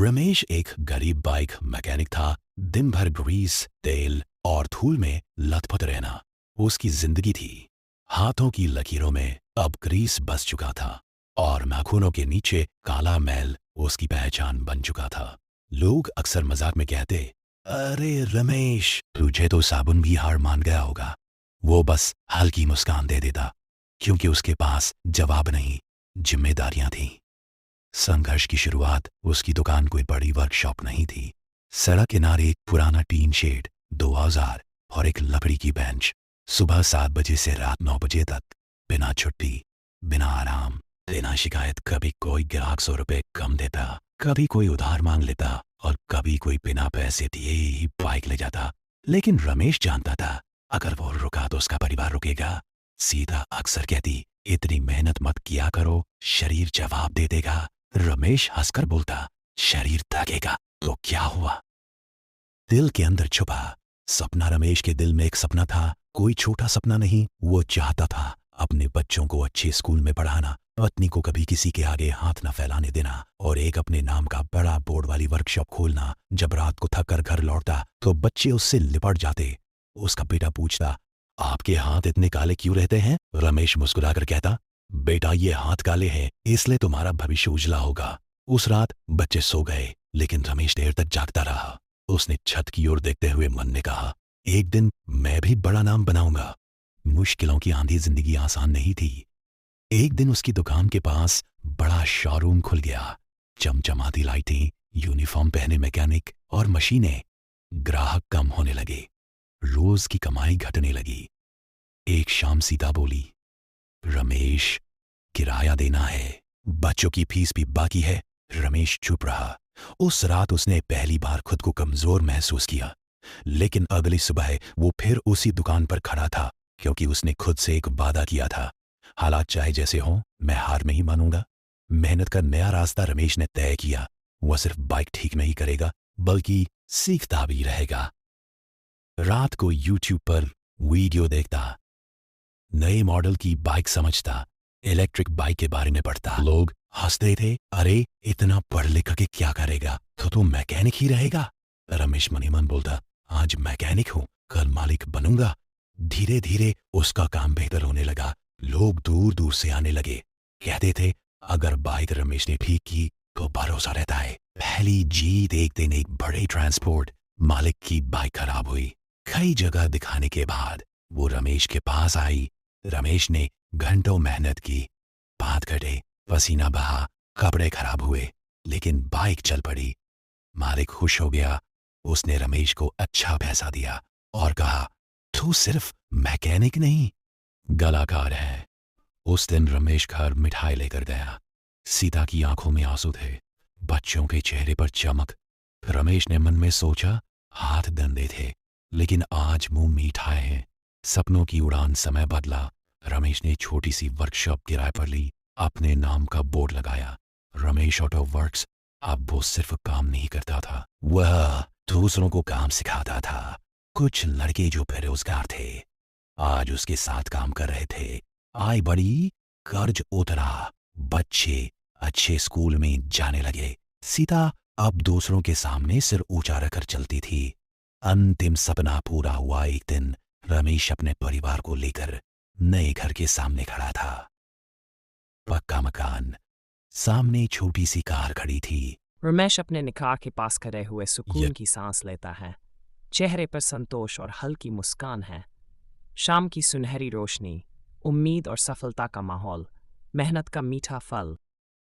रमेश एक गरीब bike mechanic था। दिन भर ग्रीस, तेल और धूल में लथपथ रहना उसकी जिंदगी थी। हाथों की लकीरों में अब ग्रीस बस चुका था और नाखूनों के नीचे काला मैल उसकी पहचान बन चुका था। लोग अक्सर मजाक में कहते, अरे रमेश, तुझे तो साबुन भी हार मान गया होगा। वो बस हल्की मुस्कान दे देता, क्योंकि उसके पास जवाब नहीं, जिम्मेदारियां थीं। संघर्ष की शुरुआत उसकी दुकान कोई बड़ी वर्कशॉप नहीं थी। सड़क किनारे एक पुराना टीन शेड, 2 औजार और एक लकड़ी की बेंच। सुबह 7 बजे से रात 9 बजे तक, बिना छुट्टी, बिना आराम, बिना शिकायत। कभी कोई ग्राहक 100 रुपए कम देता, कभी कोई उधार मांग लेता और कभी कोई बिना पैसे दिए ही बाइक ले जाता। लेकिन रमेश जानता था, अगर वो रुका तो उसका परिवार रुकेगा। सीता अक्सर कहती, इतनी मेहनत मत किया करो, शरीर जवाब दे देगा। रमेश हंसकर बोलता, शरीर थकेगा तो क्या हुआ। दिल के अंदर छुपा सपना। रमेश के दिल में एक सपना था, कोई छोटा सपना नहीं। वो चाहता था अपने बच्चों को अच्छे स्कूल में पढ़ाना, पत्नी को कभी किसी के आगे हाथ न फैलाने देना और एक अपने नाम का बड़ा बोर्ड वाली वर्कशॉप खोलना। जब रात को थक कर घर लौटता तो बच्चे उससे लिपट जाते। उसका बेटा पूछता, आपके हाथ इतने काले क्यों रहते हैं? रमेश मुस्कुराकर कहता, बेटा, ये हाथ काले हैं इसलिए तुम्हारा भविष्य उजला होगा। उस रात बच्चे सो गए, लेकिन रमेश देर तक जागता रहा। उसने छत की ओर देखते हुए मन में कहा, एक दिन मैं भी बड़ा नाम बनाऊंगा। मुश्किलों की आंधी जिंदगी आसान नहीं थी। एक दिन उसकी दुकान के पास बड़ा शोरूम खुल गया। चमचमाती लाइटें, यूनिफॉर्म पहने मैकेनिक और मशीनें। ग्राहक कम होने लगे, रोज की कमाई घटने लगी। एक शाम सीता बोली, रमेश, किराया देना है, बच्चों की फीस भी बाकी है। रमेश चुप रहा। उस रात उसने पहली बार खुद को कमजोर महसूस किया। लेकिन अगली सुबह वो फिर उसी दुकान पर खड़ा था, क्योंकि उसने खुद से एक वादा किया था, हालात चाहे जैसे हों, मैं हार नहीं मानूंगा। मेहनत का नया रास्ता रमेश ने तय किया। वह सिर्फ बाइक ठीक नहीं करेगा, बल्कि सीखता भी रहेगा। रात को यूट्यूब पर वीडियो देखता, नए मॉडल की बाइक समझता, इलेक्ट्रिक बाइक के बारे में पढ़ता। लोग हंसते थे, अरे इतना पढ़ लिख के क्या करेगा, तो मैकेनिक ही रहेगा। रमेश मन ही मन बोलता, आज मैकेनिक हूं, कल मालिक बनूंगा। धीरे धीरे उसका काम बेहतर होने लगा। लोग दूर दूर से आने लगे, कहते थे, अगर बाइक रमेश ने ठीक की तो भरोसा रहता है। पहली जीत एक दिन एक बड़े ट्रांसपोर्ट मालिक की बाइक खराब हुई। कई जगह दिखाने के बाद वो रमेश के पास आई। रमेश ने घंटों मेहनत की, बात कटे, पसीना बहा, कपड़े खराब हुए, लेकिन बाइक चल पड़ी। मालिक खुश हो गया। उसने रमेश को अच्छा पैसा दिया और कहा, तू सिर्फ मैकेनिक नहीं, कलाकार है। उस दिन रमेश घर मिठाई लेकर गया। सीता की आंखों में आंसू थे, बच्चों के चेहरे पर चमक। रमेश ने मन में सोचा, हाथ गंदे थे, लेकिन आज मुंह मीठा है। सपनों की उड़ान समय बदला। रमेश ने छोटी सी वर्कशॉप किराए पर ली, अपने नाम का बोर्ड लगाया, रमेश ऑटो वर्क्स। अब वो सिर्फ काम नहीं करता था, वह दूसरों को काम सिखाता था। कुछ लड़के जो बेरोजगार थे आज उसके साथ काम कर रहे थे। आय बढ़ी, कर्ज उतरा, बच्चे अच्छे स्कूल में जाने लगे। सीता अब दूसरों के सामने सिर ऊंचा रखकर चलती थी। अंतिम सपना पूरा हुआ। एक दिन रमेश अपने परिवार को लेकर नए घर के सामने खड़ा था। पक्का मकान, सामने छोटी सी कार खड़ी थी। रमेश अपने निकाह के पास खड़े हुए सुकून की सांस लेता है। चेहरे पर संतोष और हल्की मुस्कान है। शाम की सुनहरी रोशनी, उम्मीद और सफलता का माहौल, मेहनत का मीठा फल।